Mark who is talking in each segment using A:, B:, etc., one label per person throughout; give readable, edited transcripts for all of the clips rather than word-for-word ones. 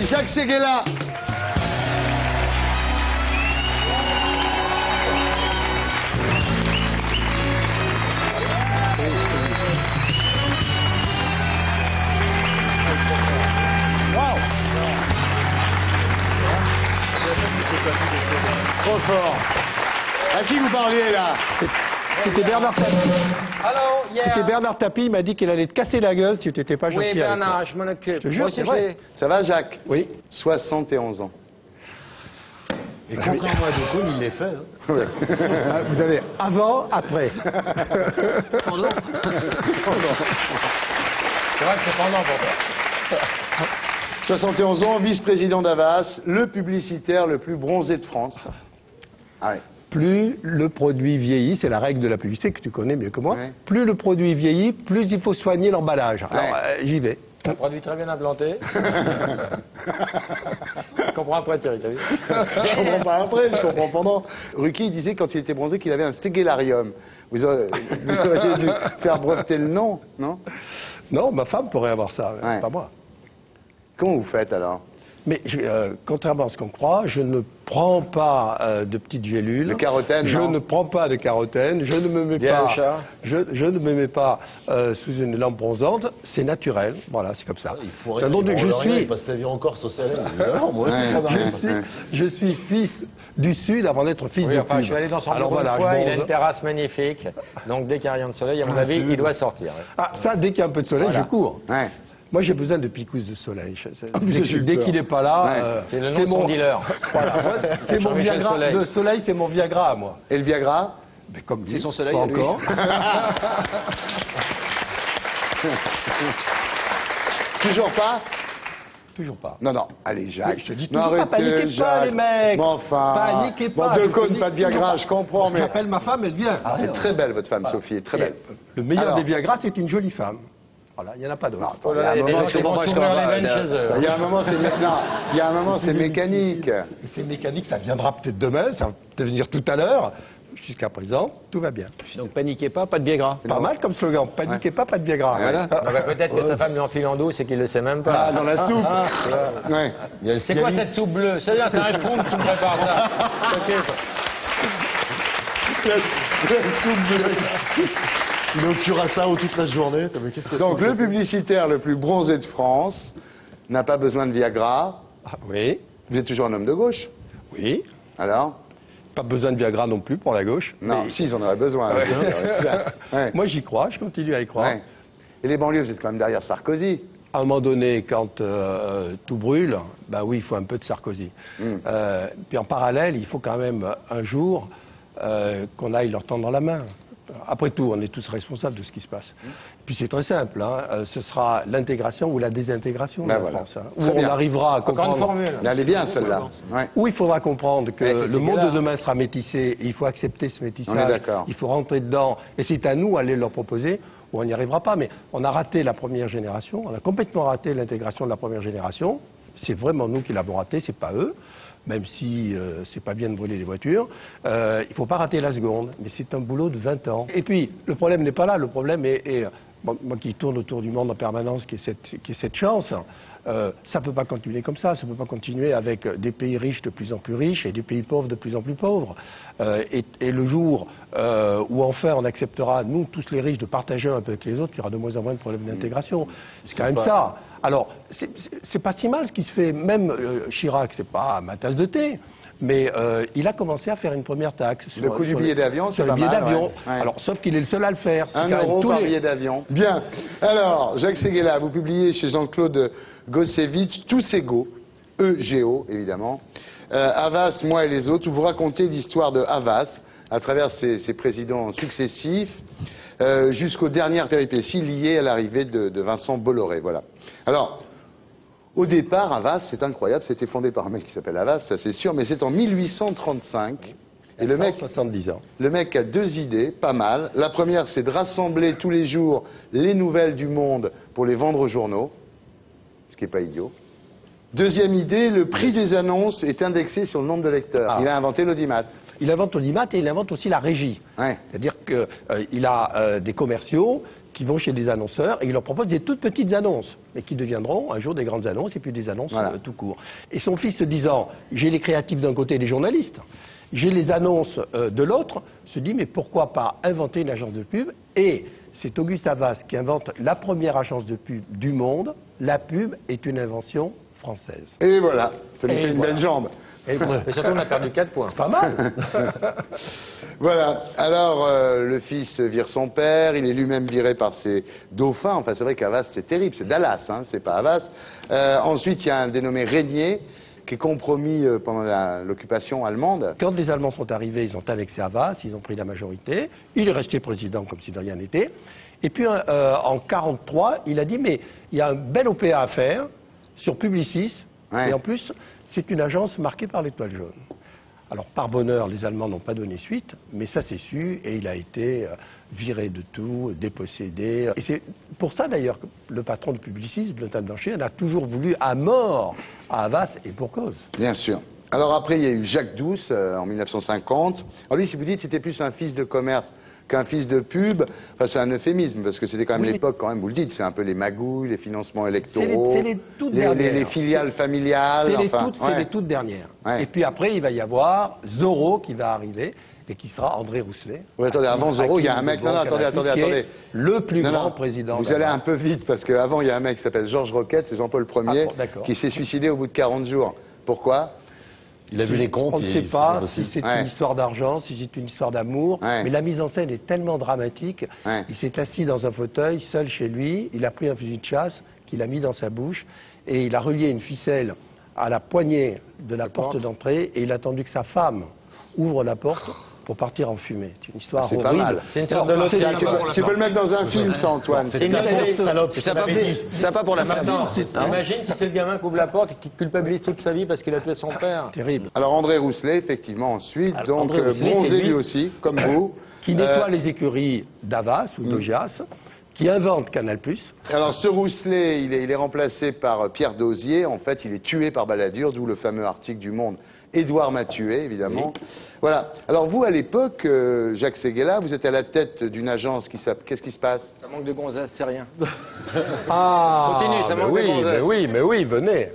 A: Jacques Séguéla. Trop fort. À qui vous parliez là?
B: C'était Bernard Tapie. C'était Bernard Tapie, il m'a dit qu'il allait te casser la gueule si tu n'étais pas gentil.
C: Oui, Bernard, je m'en occupe.
B: Je te jure, c'est vrai.
A: Ça va, Jacques?
B: Oui.
A: 71 ans.
D: Et contrairement à Decaune, il l'est fait. Hein.
A: Ouais.
B: Vous avez avant, après.
C: Pendant. C'est vrai que c'est pendant pour toi.
A: 71 ans, vice-président d'Havas, le publicitaire le plus bronzé de France. Ah ouais.
B: Plus le produit vieillit, c'est la règle de la publicité que tu connais mieux que moi,
A: Ouais.
B: plus le produit vieillit, plus il faut soigner l'emballage. Alors, j'y vais.
C: Un produit très bien implanté. Je comprends après, Thierry, t'as vu?
A: Je comprends pas après, je comprends pendant. Ruquier disait quand il était bronzé qu'il avait un ségélarium. Vous auriez dû faire breveter le nom, non?
B: Non, ma femme pourrait avoir ça,
A: Ouais.
B: pas moi.
A: Comment vous faites alors?
B: Mais contrairement à ce qu'on croit, je ne prends pas de petites gélules.
A: De carotène,
B: Je
A: non.
B: ne prends pas de carotène. Je ne me mets
C: Bien
B: pas.
C: le chat.
B: Je ne me mets pas sous une lampe bronzante. C'est naturel. Voilà, c'est comme ça.
D: Il faut
B: C'est
D: rien.
B: un nom de-
D: Il passe sa vie en Corse au soleil. Non, moi aussi,
A: Ouais.
D: ça va.
B: je suis fils du Sud avant d'être fils
C: Oui,
B: du
C: enfin,
B: Sud.
C: je suis allé dans son
B: Alors
C: bureau
B: voilà,
C: une fois,
B: je
C: il a
B: bronze.
C: une terrasse magnifique. Donc dès qu'il y a rien de soleil, à mon avis, il doit sortir.
B: Ah, ça, dès qu'il y a un peu de soleil,
C: Voilà.
B: je cours.
A: Ouais.
B: Moi, j'ai besoin de picousses de soleil.
A: mais j'ai eu
B: Dès
A: peur.
B: qu'il n'est pas là,
A: Ouais.
C: C'est le nom de son dealer.
B: Voilà, c'est mon
C: Jean-Michel
B: Viagra.
C: Soleil.
B: Le soleil, c'est mon Viagra à moi.
A: Et le Viagra?
B: Mais comme
C: C'est
B: dit,
C: son soleil
B: pas
C: à lui.
B: encore.
A: Toujours pas?
B: Toujours pas.
A: Non, non. Allez, Jacques.
B: Mais je te dis
A: Non,
B: toujours pas,
A: arrêtez,
B: paniquez pas,
A: Jacques.
B: les mecs.
A: Mais enfin.
B: Paniquez pas,
A: Bon,
B: je
A: Decaune,
B: te dis
A: pas de Viagra,
B: toujours
A: je comprends, mais.
B: J'appelle ma femme, elle vient.
A: Elle est très belle, votre femme, Sophie, elle est très belle.
B: Le meilleur
A: Alors.
B: des Viagra, c'est une jolie femme. Voilà, il n'y en a pas
A: Non,
B: d'autre.
A: attends, il y a un
C: Les
A: moment,
C: gens
A: c'est
C: qui vont s'ouvrir les veines chez eux.
A: il y a un moment, c'est non, il y a un moment, c'est mécanique.
B: C'est mécanique, ça viendra peut-être demain, ça va peut-être venir tout à l'heure. Jusqu'à présent, tout va bien.
C: Donc paniquez pas, pas de Viagra.
B: Pas mal comme slogan. Paniquez pas, pas de Viagra.
A: Ouais.
B: Voilà.
C: Ah bah, peut-être que sa femme lui enfile en douce et qu'il le sait même pas.
A: Ah, dans la soupe. Ouais.
D: Il y a le
C: C'est quoi
D: Cialis.
C: cette soupe bleue? C'est bien, c'est un schtroumpf qui me prépare ça.
D: Il est au curaçao toute la journée. Mais qu'est-ce que
A: Donc,
D: c'est
A: le publicitaire le plus bronzé de France n'a pas besoin de Viagra.
B: Ah, oui,
A: Vous êtes toujours un homme de gauche.
B: oui.
A: Alors?
B: Pas besoin de Viagra non plus pour la gauche.
A: Non,
B: mais-
A: si, ils en auraient besoin. Ouais.
B: Moi, j'y crois, je continue à y croire.
A: Ouais. Et les banlieues, vous êtes quand même derrière Sarkozy.
B: À un moment donné, quand tout brûle, bah oui, il faut un peu de Sarkozy. Puis en parallèle, il faut quand même un jour qu'on aille leur tendre la main. Après tout, on est tous responsables de ce qui se passe. Puis c'est très simple, hein, ce sera l'intégration ou la désintégration
A: Ben
B: de la
A: voilà.
B: France. Hein, où
A: Très
B: on
A: bien.
B: arrivera à
C: Encore une
B: comprendre...
C: formule.
A: Elle est bien, celle-là. Ouais.
B: Où il faudra comprendre que
C: Ouais, c'est
B: le monde
C: Séguéla.
B: de demain sera métissé, et il faut accepter ce métissage.
A: On est d'accord.
B: Il faut rentrer dedans, et c'est à nous d'aller leur proposer, ou on n'y arrivera pas. Mais on a raté la première génération, on a complètement raté l'intégration de la première génération. C'est vraiment nous qui l'avons raté, c'est pas eux. Même si c'est pas bien de voler les voitures, il faut pas rater la seconde. Mais c'est un boulot de 20 ans. Et puis, le problème n'est pas là. Le problème est bon, moi qui tourne autour du monde en permanence, qui ai cette chance, ça peut pas continuer comme ça. Ça peut pas continuer avec des pays riches de plus en plus riches et des pays pauvres de plus en plus pauvres. Et le jour où enfin on acceptera, nous tous les riches, de partager un peu avec les autres, il y aura de moins en moins de problèmes d'intégration. C'est quand même ça. Alors, c'est pas si mal ce qui se fait. Même Chirac, c'est pas ma tasse de thé, mais il a commencé à faire une première taxe.
A: Le coût du billet d'avion,
B: sur
A: c'est
B: le
A: pas
B: billet
A: mal,
B: d'avion.
A: ouais. Ouais.
B: Alors, sauf qu'il est le seul à le faire. C'est
A: 1
B: quand même
A: euro
B: tous
A: par
B: les-
A: billet d'avion. Bien. Alors, Jacques Séguéla, vous publiez chez Jean-Claude Gossevitch Tous égaux, EGO évidemment. Havas, moi et les autres, où vous racontez l'histoire de Havas à travers ses présidents successifs jusqu'aux dernières péripéties liées à l'arrivée de Vincent Bolloré. Voilà. Alors, au départ, Havas, c'est incroyable, c'était fondé par un mec qui s'appelle Havas, ça c'est sûr, mais c'est en 1835. Et le mec
B: 70 ans.
A: Le mec a deux idées, pas mal. La première, c'est de rassembler tous les jours les nouvelles du monde pour les vendre aux journaux, ce qui n'est pas idiot. Deuxième idée, le prix des annonces est indexé sur le nombre de lecteurs.
B: Ah.
A: Il a inventé l'audimat.
B: il invente l'audimat et il invente aussi la régie.
A: Ouais.
B: C'est-à-dire qu'il a des commerciaux qui vont chez des annonceurs et il leur propose des toutes petites annonces, mais qui deviendront un jour des grandes annonces et puis des annonces tout court. Et son fils se disant, j'ai les créatifs d'un côté et les journalistes, j'ai les annonces de l'autre, se dit, mais pourquoi pas inventer une agence de pub? Et c'est Auguste Havas qui invente la première agence de pub du monde. La pub est une invention française.
A: Et voilà, ça nous
B: Et
A: fait une
B: voilà.
A: belle jambe.
B: Et voilà.
C: Mais surtout, on a perdu 4 points.
B: Pas mal.
A: Voilà, alors le fils vire son père, il est lui-même viré par ses dauphins. Enfin, c'est vrai qu'Havas, c'est terrible, c'est Dallas, hein, c'est pas Havas. Ensuite, il y a un dénommé Régnier qui est compromis pendant l'occupation allemande.
B: Quand les Allemands sont arrivés, ils ont annexé Havas, ils ont pris la majorité. Il est resté président comme si de rien n'était. Et puis, en 1943, il a dit, mais il y a un bel OPA à faire sur Publicis.
A: Ouais.
B: Et en plus, c'est une agence marquée par l'étoile jaune. Alors, par bonheur, les Allemands n'ont pas donné suite, mais ça s'est su, et il a été viré de tout, dépossédé. Et c'est pour ça, d'ailleurs, que le patron de Publicis, Blondin Blanchet, en a toujours voulu à mort à Havas, et pour cause.
A: Bien sûr. Alors après, il y a eu Jacques Douce en 1950. Alors lui, si vous dites c'était plus un fils de commerce qu'un fils de pub, enfin c'est un euphémisme, parce que c'était quand même
B: Oui,
A: l'époque, quand même, vous le dites, c'est un peu les magouilles, les financements électoraux,
B: C'est les toutes dernières.
A: les filiales familiales.
B: C'est les toutes dernières.
A: Ouais.
B: Et puis après, il va y avoir Zorro qui va arriver et qui sera André Rousselet.
A: Oui, attendez, avant Zorro, il y a un mec... Non, non, attendez.
B: Le plus
A: Non,
B: grand
A: non,
B: président.
A: vous allez un peu vite, parce qu'avant, il y a un mec qui s'appelle Georges Roquette, c'est Jean-Paul Ier,
B: d'accord.
A: qui s'est suicidé au bout de 40 jours. Pourquoi?
D: Il a vu les comptes.
B: On ne sait pas si c'est
A: Ouais.
B: une histoire d'argent, si c'est une histoire d'amour,
A: Ouais.
B: mais la mise en scène est tellement dramatique.
A: Ouais.
B: Il s'est assis dans un fauteuil, seul chez lui, il a pris un fusil de chasse qu'il a mis dans sa bouche et il a relié une ficelle à la poignée de la porte d'entrée et il a attendu que sa femme ouvre la porte pour partir en fumée. C'est une histoire
A: C'est pas
B: horrible.
A: mal.
C: C'est une sorte de
B: Alors,
C: loterie.
A: Tu peux le mettre dans un film, ça, Antoine.
C: C'est une loterie. C'est pas pour la famille.
B: c'est-
C: Imagine si c'est le gamin qui ouvre la porte et qui culpabilise toute sa vie parce qu'il a tué son père.
B: Terrible.
A: Alors André Rousselet, effectivement, ensuite,
B: Alors,
A: donc
B: André Rousselet,
A: bronzé
B: c'est lui.
A: lui aussi, comme vous.
B: Qui nettoie les écuries d'Havas ou d'Augias, qui invente Canal+.
A: Alors ce Rousselet, il est remplacé par Pierre Dozier. En fait, il est tué par Balladur, d'où le fameux article du Monde. Édouard m'a tué, évidemment. Voilà. Alors vous, à l'époque, Jacques Séguéla, vous êtes à la tête d'une agence qui s'appelle... Qu'est-ce qui se passe?
C: Ça manque de gonzesse, c'est rien.
B: Ah,
C: Continue, ça manque de gonzesse.
B: mais oui, venez.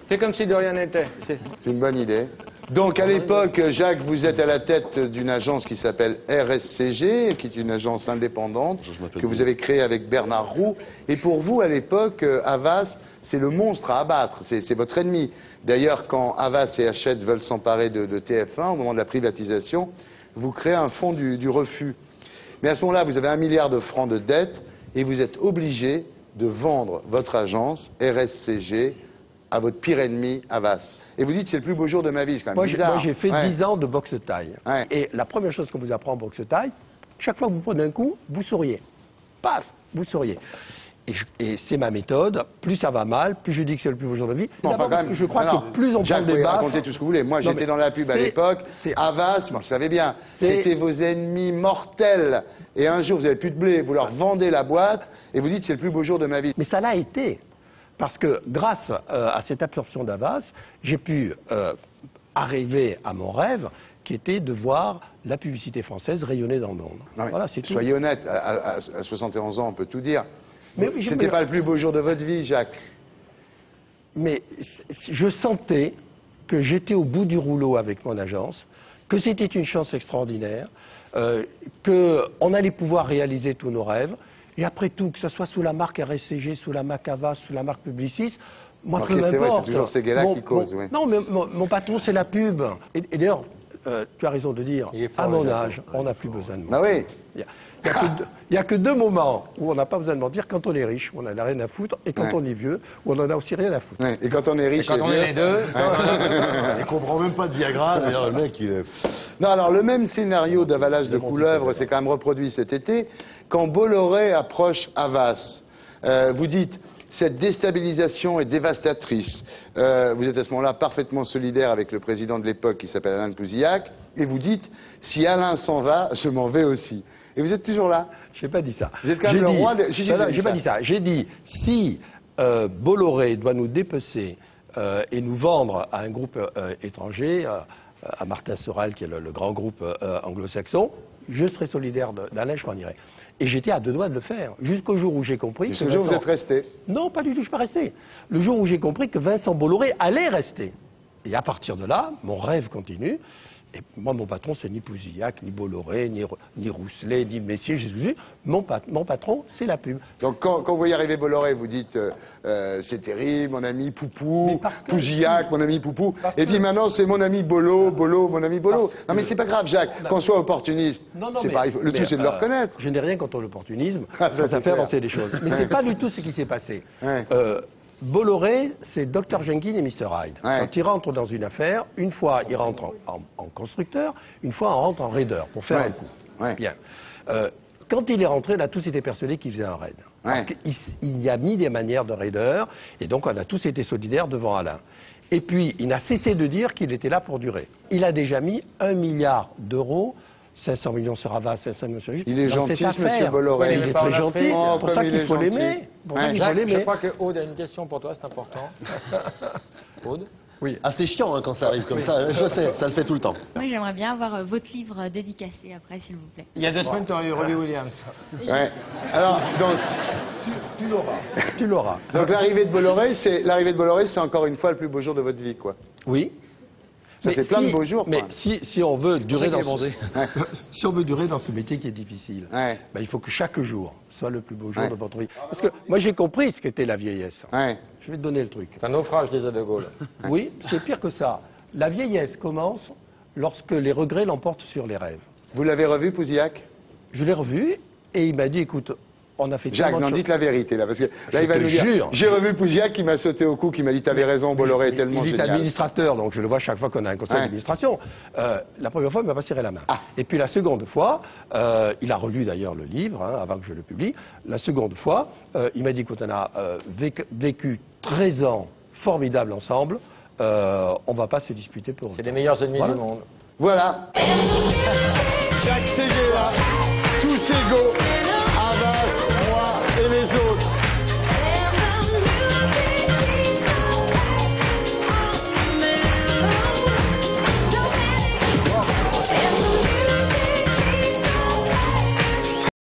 C: C'est comme si de rien n'était.
A: C'est une bonne idée. Donc à l'époque, Jacques, vous êtes à la tête d'une agence qui s'appelle RSCG, qui est une agence indépendante que vous avez créée avec Bernard Roux. Et pour vous, à l'époque, Havas, c'est le monstre à abattre, c'est votre ennemi. D'ailleurs, quand Havas et Hachette veulent s'emparer de TF1, au moment de la privatisation, vous créez un fonds du refus. Mais à ce moment-là, vous avez 1 milliard de francs de dette et vous êtes obligé de vendre votre agence, RSCG, à votre pire ennemi, Havas. Et vous dites, c'est le plus beau jour de ma vie, c'est quand même bizarre.
B: Moi, j'ai fait
A: Ouais.
B: 10 ans de boxe taille.
A: Ouais.
B: Et la première chose qu'on vous apprend en boxe taille, chaque fois que vous prenez un coup, vous souriez. Paf, vous souriez. Et c'est ma méthode. Plus ça va mal, plus je dis que c'est le plus beau jour de ma vie.
A: Bon,
B: D'abord,
A: enfin, quand
B: parce
A: même,
B: que je crois
A: non,
B: que plus on
A: Jacques,
B: prend des
A: vous
B: baffes...
A: racontez tout ce que vous voulez. Moi,
B: Non,
A: j'étais
B: mais
A: dans la pub à
B: c'est-
A: l'époque.
B: c'est-
A: Havas, vous le savez bien,
B: C'est-
A: c'était vos ennemis mortels. Et un jour, vous n'avez plus de blé, vous leur vendez la boîte et vous dites, c'est le plus beau jour de ma vie.
B: Mais ça l'a été. Parce que grâce à cette absorption d'Havas, j'ai pu arriver à mon rêve, qui était de voir la publicité française rayonner dans le monde.
A: Non, mais
B: Voilà, c'est tout.
A: soyez honnête, à 71 ans, on peut tout dire.
B: Mais oui,
A: C'était pas le plus beau jour de votre vie, Jacques.
B: Mais je sentais que j'étais au bout du rouleau avec mon agence, que c'était une chance extraordinaire, qu'on allait pouvoir réaliser tous nos rêves. Et après tout, que ce soit sous la marque RSCG, sous la marque Havas, sous la marque Publicis, moi,
A: Ok,
B: peu
A: c'est vrai,
B: m'importe.
A: c'est toujours Séguéla qui cause, oui.
B: Non, mais mon patron, c'est la pub. Et d'ailleurs, tu as raison de dire,
C: Il est fort,
B: à mon
C: le
B: âge, on n'a plus besoin de
A: Bah
B: mentir.
A: oui.
B: Il n'y a que deux moments où on n'a pas besoin de mentir, quand on est riche, où on n'a rien à foutre, et quand
A: Ouais.
B: on est vieux, où on en a aussi rien à foutre.
A: Ouais. Et quand on est
C: Et
A: riche,
C: quand on est les deux,
D: Il comprend même pas de Viagra, d'ailleurs, le mec, il est...
A: Non, alors le même scénario d'avalage de couleuvre s'est quand même reproduit cet été. Quand Bolloré approche Havas, vous dites, cette déstabilisation est dévastatrice. Vous êtes à ce moment-là parfaitement solidaire avec le président de l'époque qui s'appelle Alain de Pouzillac, et vous dites, si Alain s'en va, je m'en vais aussi. Et vous êtes toujours là.
B: Je n'ai pas dit ça.
A: Vous êtes quand même
B: J'ai
A: le
B: dit-
A: roi de- Si, si,
B: Non,
A: vous
B: non,
A: avez dit
B: j'ai pas
A: ça.
B: dit ça. J'ai dit, si Bolloré doit nous dépecer et nous vendre à un groupe étranger, à Martin Soral, qui est le grand groupe anglo-saxon. Je serai solidaire d'Alain, je m'en irai. Et j'étais à deux doigts de le faire, jusqu'au jour où j'ai compris...
A: Ce jour, vous êtes resté?
B: Non, pas du tout, je ne suis pas resté. Le jour où j'ai compris que Vincent Bolloré allait rester. Et à partir de là, mon rêve continue. Et moi, mon patron, c'est ni Pouzillac, ni Bolloré, ni Rousselet, ni Messier, Jésus. Mon patron, c'est la pub.
A: Donc quand vous voyez arriver Bolloré, vous dites c'est terrible, mon ami Poupou, Pouzillac, mon ami Poupou. Et puis maintenant, c'est mon ami Bolo, mon ami Bolo. Non mais c'est pas grave, Jacques, qu'on soit opportuniste. C'est pareil. Le tout, c'est de le reconnaître.
B: Je n'ai rien contre l'opportunisme.
A: Ça
B: fait avancer des choses. Mais c'est pas du tout ce qui s'est passé.
A: Ouais.
B: Bolloré, c'est Dr Jenkins et Mr Hyde.
A: Ouais.
B: Quand il rentre dans une affaire, une fois il rentre en constructeur, une fois on rentre en raideur pour faire un coup.
A: Ouais.
B: Bien. Quand il est rentré, on a tous été persuadés qu'il faisait un raid. Parce qu'il y a mis des manières de raideur, et donc on a tous été solidaires devant Alain. Et puis, il n'a cessé de dire qu'il était là pour durer. Il a déjà mis 1 milliard d'euros, 500 millions sur Havas, 500 millions sur Juste.
A: Il est gentil, ce monsieur Bolloré.
B: Il est très gentil, c'est pour ça qu'il faut l'aimer.
C: Jacques, je crois que Aude a une question pour toi, c'est important. Aude?
D: Oui. Ah, c'est chiant hein, quand ça arrive comme ça. Je sais, ça le fait tout le temps.
E: Moi, j'aimerais bien avoir votre livre dédicacé après, s'il vous plaît.
C: Il y a 2 semaines, tu aurais eu Robbie Williams.
A: Ouais. Alors, donc,
B: Tu l'auras.
A: donc l'arrivée de Bolloré, c'est encore une fois le plus beau jour de votre vie, quoi.
B: Oui.
A: Ça fait plein de beaux jours.
B: Mais
A: quoi.
B: si on veut durer dans
A: Ouais.
B: si on veut durer dans ce métier qui est difficile,
A: Ouais.
B: ben, il faut que chaque jour soit le plus beau jour de votre vie. Parce que moi j'ai compris ce qu'était la vieillesse.
A: Ouais.
B: Je vais te donner le truc.
C: C'est un naufrage, disait De Gaulle.
B: Oui, c'est pire que ça. La vieillesse commence lorsque les regrets l'emportent sur les rêves.
A: Vous l'avez revu, Pouzillac?
B: Je l'ai revu et il m'a dit, écoute, on a fait
A: Jacques,
B: tellement de
A: non,
B: choses.
A: dites la vérité, là, parce que là,
B: Je
A: il va
B: te
A: nous dire...
B: jure.
A: J'ai revu Pouzillac qui m'a sauté au cou, qui m'a dit, t'avais raison, Bolloré est tellement
B: Il est
A: génial.
B: administrateur, donc je le vois chaque fois qu'on a un conseil
A: Ouais.
B: d'administration. La première fois, il m'a pas serré la main.
A: Ah.
B: Et puis la seconde fois, il a relu d'ailleurs le livre, hein, avant que je le publie. La seconde fois, il m'a dit, écoute, on a vécu 13 ans formidables ensemble, on va pas se disputer pour...
C: C'est les meilleurs ennemis
B: Voilà.
C: du monde.
A: Voilà. Jacques Séguéla.